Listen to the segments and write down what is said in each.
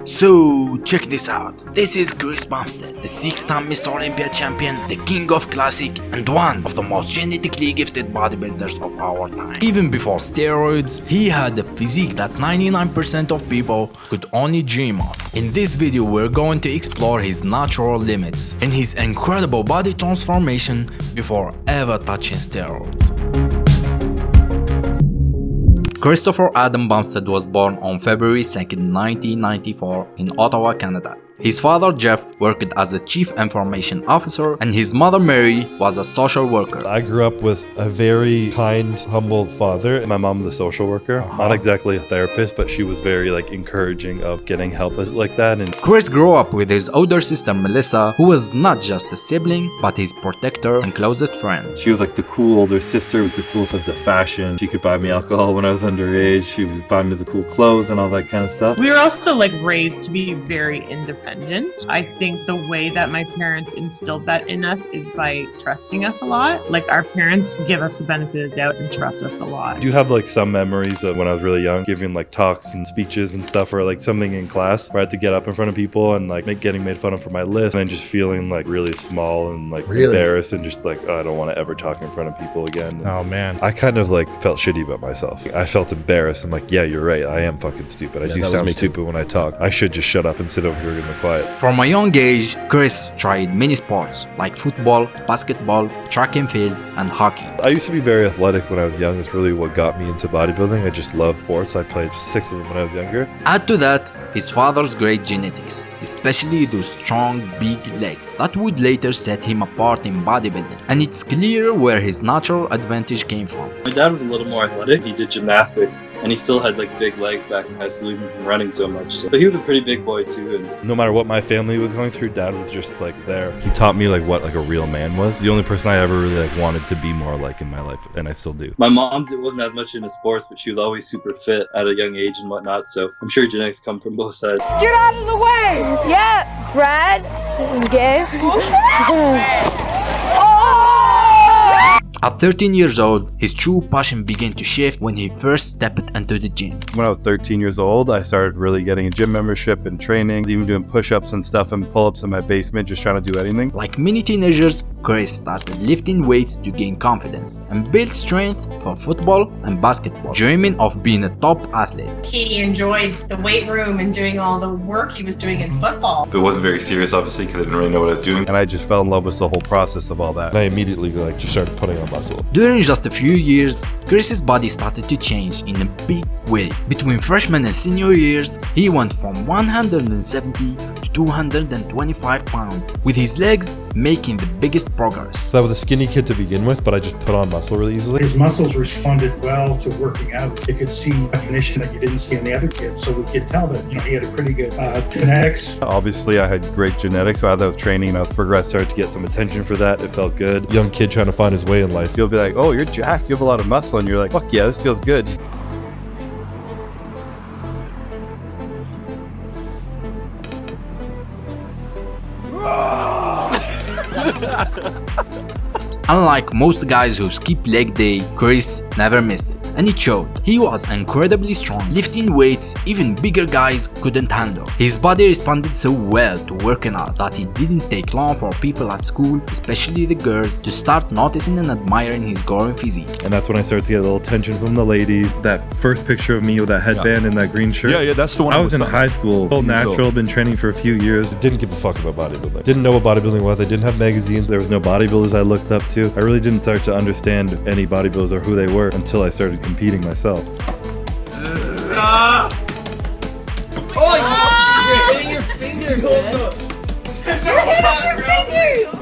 So check this out. This is Chris Bumstead, the 6-time Mr. Olympia champion, the king of classic, and one of the most genetically gifted bodybuilders of our time. Even before steroids, he had a physique that 99% of people could only dream of. In this video, we're going to explore his natural limits and his incredible body transformation before ever touching steroids. Christopher Adam Bumstead was born on February 2, 1994 in Ottawa, Canada. His father Jeff worked as a chief information officer and his mother Mary was a social worker. I grew up with a very kind, humble father. My mom was a social worker, not exactly a therapist, but she was very encouraging of getting help like that. And Chris grew up with his older sister Melissa, who was not just a sibling, but his protector and closest friend. she was like the cool older sister, was the coolest of the fashion. She could buy me alcohol when I was underage. She would buy me the cool clothes and all that kind of stuff. We were also raised to be very independent. I think the way that my parents instilled that in us is by trusting us a lot. Our parents give us the benefit of the doubt and trust us a lot. I do have some memories of when I was really young, giving talks and speeches and stuff, or something in class where I had to get up in front of people and getting made fun of for my list, and just feeling really small and embarrassed and just oh, I don't want to ever talk in front of people again. Oh man, I kind of felt shitty about myself. I felt embarrassed and yeah, you're right, I am fucking stupid. I do sound stupid when I talk. I should just shut up and sit over here and be quiet. From a young age, Chris tried many sports like football, basketball, track and field, and hockey. I used to be very athletic when I was young. It's really what got me into bodybuilding. I just love sports. I played 6 of them when I was younger. Add to that his father's great genetics, especially those strong, big legs that would later set him apart in bodybuilding. And it's clear where his natural advantage came from. My dad was a little more athletic. He did gymnastics, and he still had big legs back in high school, even from running so much. But he was a pretty big boy too. And no matter what my family was going through, Dad was just there. He taught me what a real man was. The only person I ever really wanted to be more like in my life, and I still do. My mom wasn't as much into sports, but she was always super fit at a young age and whatnot. So I'm sure genetics come from both sides. Get out of the way! Yeah, Brad. This is gay. At 13 years old, his true passion began to shift when he first stepped into the gym. When I was 13 years old, I started really getting a gym membership and training, even doing push-ups and stuff and pull-ups in my basement, just trying to do anything. Like many teenagers, Chris started lifting weights to gain confidence and build strength for football and basketball, dreaming of being a top athlete. He enjoyed the weight room and doing all the work he was doing in football. It wasn't very serious, obviously, because I didn't really know what I was doing. And I just fell in love with the whole process of all that. And I immediately just started putting on muscle. During just a few years, Chris's body started to change in a big way. Between freshman and senior years, he went from 170 to 225 pounds, with his legs making the biggest progress. So I was a skinny kid to begin with, but I just put on muscle really easily. His muscles responded well to working out. You could see definition that you didn't see in the other kids, so we could tell that he had a pretty good genetics. Obviously, I had great genetics, so as I was training and I was progressed, started to get some attention for that. It felt good. Young kid trying to find his way in life. You'll be like, oh, you're jacked, you have a lot of muscle, and you're like, fuck yeah, this feels good. Unlike most guys who skip leg day, Chris never missed it. And it showed. He was incredibly strong, lifting weights even bigger guys couldn't handle. His body responded so well to working out that it didn't take long for people at school, especially the girls, to start noticing and admiring his growing physique. And that's when I started to get a little attention from the ladies. That first picture of me with that headband and that green shirt. Yeah, that's the one. I was in high school, full natural, been training for a few years. Didn't give a fuck about bodybuilding. Didn't know what bodybuilding was. I didn't have magazines. There was no bodybuilders I looked up to. I really didn't start to understand any bodybuilders or who they were until I started competing myself. Oh, you're hitting your fingers, man. You're hitting your fingers!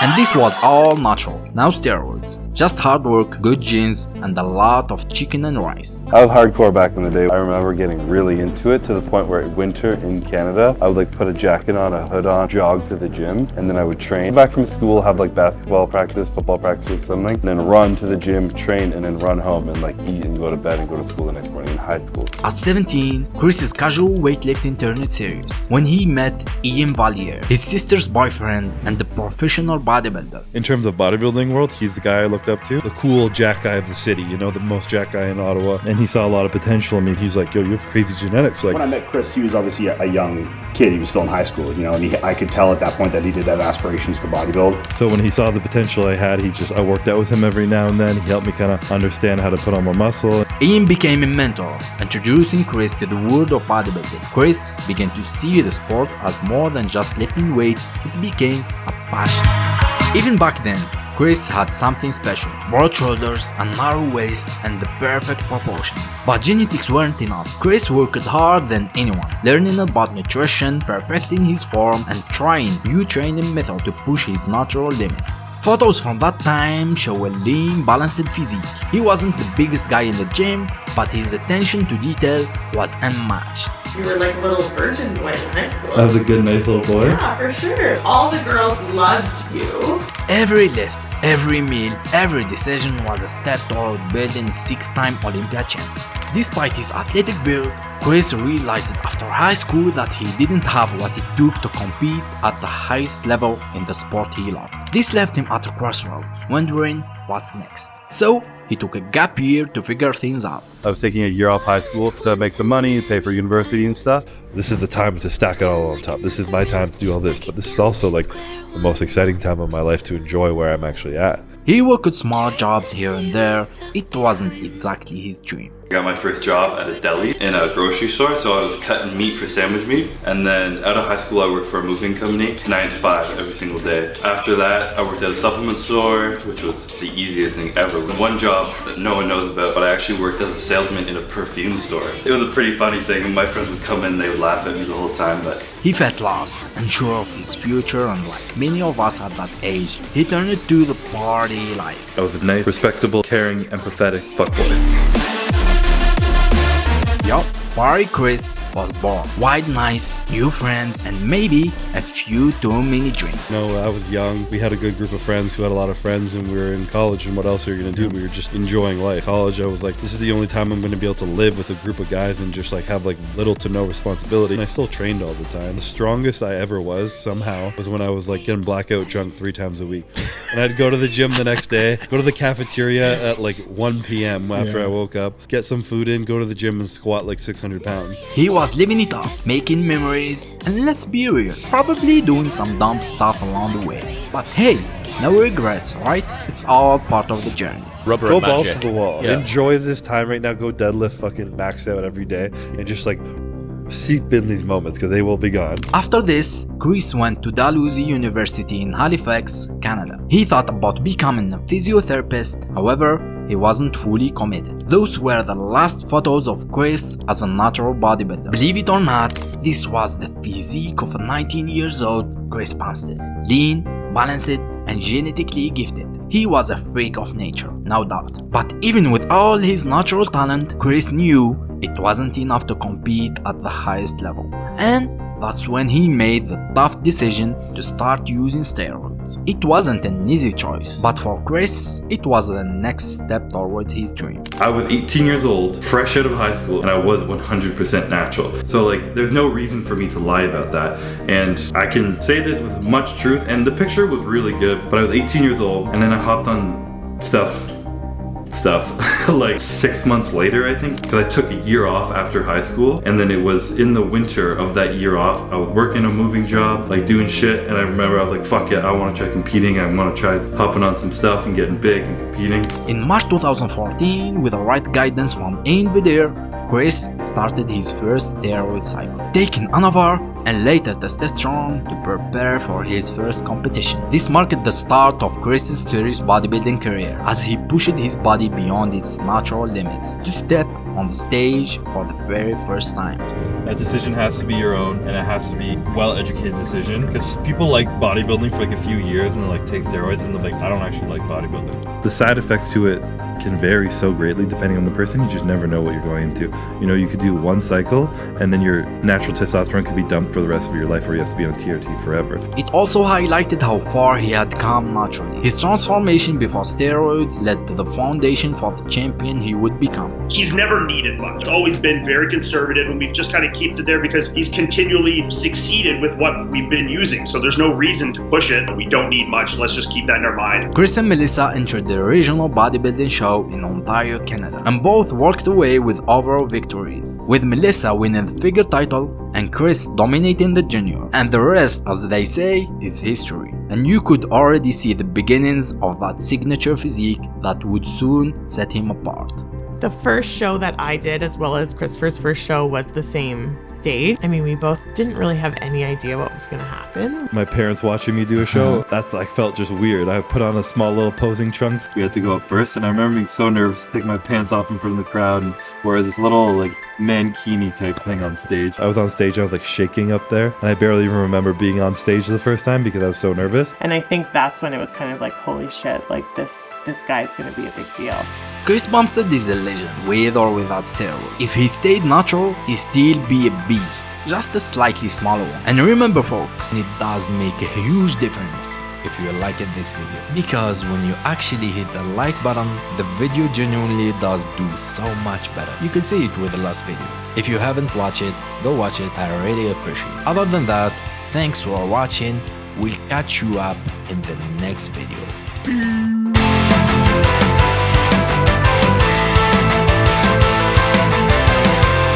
And this was all natural. Now steroids. Just hard work, good genes, and a lot of chicken and rice. I was hardcore back in the day. I remember getting really into it to the point where winter in Canada, I would put a jacket on, a hood on, jog to the gym, and then I would train. Back from school, have basketball practice, football practice or something, and then run to the gym, train, and then run home and eat and go to bed and go to school the next morning in high school. At 17, Chris's casual weightlifting turned serious when he met Ian Valier, his sister's boyfriend and the professional bodybuilder. In terms of bodybuilding, bodybuilding world, he's the guy I looked up to. The cool jack guy of the city, you know, the most jack guy in Ottawa. And he saw a lot of potential in me. He's like, yo, you have crazy genetics. Like, when I met Chris, he was obviously a young kid. He was still in high school, you know, and I could tell at that point that he did have aspirations to bodybuild. So when he saw the potential I had, I worked out with him every now and then. He helped me kind of understand how to put on more muscle. Ian became a mentor, introducing Chris to the world of bodybuilding. Chris began to see the sport as more than just lifting weights, it became a passion. Even back then, Chris had something special: broad shoulders, a narrow waist, and the perfect proportions. But genetics weren't enough. Chris worked harder than anyone, learning about nutrition, perfecting his form, and trying new training methods to push his natural limits. Photos from that time show a lean, balanced physique. He wasn't the biggest guy in the gym, but his attention to detail was unmatched. You were like a little virgin boy in high school. I was a good, nice little boy. Yeah, for sure. All the girls loved you. Every lift, every meal, every decision was a step toward building a 6-time Olympia champion. Despite his athletic build, Chris realized after high school that he didn't have what it took to compete at the highest level in the sport he loved. This left him at a crossroads, wondering what's next. So he took a gap year to figure things out. I was taking a year off high school to make some money, pay for university and stuff. This is the time to stack it all on top. This is my time to do all this. But this is also like the most exciting time of my life to enjoy where I'm actually at. He worked small jobs here and there. It wasn't exactly his dream. I got my first job at a deli in a grocery store, so I was cutting meat for sandwich meat. And then out of high school, I worked for a moving company, 9 to 5 every single day. After that, I worked at a supplement store, which was the easiest thing ever. One job that no one knows about, but I actually worked as a salesman in a perfume store. It was a pretty funny thing. My friends would come in, they would laugh at me the whole time, but he felt lost, unsure of his future, and like many of us at that age, he turned to the party life. I was a nice, respectable, caring, empathetic fuckboy. Yup, Party Chris was born. Wide nights, new friends, and maybe a few too many drinks. No, I was young. We had a good group of friends who had a lot of friends, and we were in college, and what else are you gonna do? We were just enjoying life. College, I was like, this is the only time I'm gonna be able to live with a group of guys and just like have like little to no responsibility. And I still trained all the time. The strongest I ever was, somehow, was when I was like getting blackout drunk 3 times a week. And I'd go to the gym the next day, go to the cafeteria at like 1 p.m. after I woke up, get some food in, go to the gym and squat like 600 pounds. He was living it up, making memories, and let's be real, probably doing some dumb stuff along the way. But hey, no regrets, right? It's all part of the journey. Rubber go balls to the wall. Yeah. Enjoy this time right now. Go deadlift fucking max out every day and just like seep in these moments because they will be gone. After this, Chris went to Dalhousie University in Halifax, Canada. He thought about becoming a physiotherapist, however, he wasn't fully committed. Those were the last photos of Chris as a natural bodybuilder. Believe it or not, this was the physique of a 19 years old Chris Bumstead. Lean, balanced, and genetically gifted. He was a freak of nature, no doubt. But even with all his natural talent, Chris knew it wasn't enough to compete at the highest level. And that's when he made the tough decision to start using steroids. It wasn't an easy choice, but for Chris, it was the next step towards his dream. I was 18 years old, fresh out of high school, and I was 100% natural. So like, there's no reason for me to lie about that. And I can say this with much truth, and the picture was really good, but I was 18 years old, and then I hopped on stuff like 6 months later, I think, because I took a year off after high school, and then it was in the winter of that year off, I was working a moving job, like doing shit, and I remember I was like, fuck it, I want to try competing, I want to try hopping on some stuff and getting big and competing. In March 2014, with the right guidance from Ian Vidaire, Chris started his first steroid cycle, taking Anavar and later testosterone to prepare for his first competition. This marked the start of Chris's serious bodybuilding career, as he pushed his body beyond its natural limits to step on the stage for the very first time. That decision has to be your own, and it has to be a well-educated decision, because people like bodybuilding for like a few years and they like take steroids and they're like, I don't actually like bodybuilding. The side effects to it can vary so greatly depending on the person. You just never know what you're going into. You know, you could do one cycle and then your natural testosterone could be dumped for the rest of your life, or you have to be on TRT forever. It also highlighted how far he had come naturally. His transformation before steroids led to the foundation for the champion he would become. He's never never needed much. It's always been very conservative, and we've just kind of kept it there because he's continually succeeded with what we've been using. So there's no reason to push it. We don't need much. Let's just keep that in our mind. Chris and Melissa entered the regional bodybuilding show in Ontario, Canada, and both walked away with overall victories, with Melissa winning the figure title and Chris dominating the junior. And the rest, as they say, is history. And you could already see the beginnings of that signature physique that would soon set him apart. The first show that I did, as well as Christopher's first show, was the same stage. I mean, we both didn't really have any idea what was going to happen. My parents watching me do a show, that's like felt just weird. I put on a small little posing trunks. We had to go up first, and I remember being so nervous to take my pants off in front of the crowd and wear this little like mankini type thing on stage. I was on stage, I was like shaking up there, and I barely even remember being on stage the first time because I was so nervous. And I think that's when it was kind of like, holy shit, like this guy's going to be a big deal. Chris Bumstead is a legend, with or without steroids. If he stayed natural, he'd still be a beast, just a slightly smaller one. And remember folks, it does make a huge difference if you liked this video, because when you actually hit the like button, the video genuinely does do so much better. You can see it with the last video. If you haven't watched it, go watch it, I really appreciate it. Other than that, thanks for watching, we'll catch you up in the next video. Peace.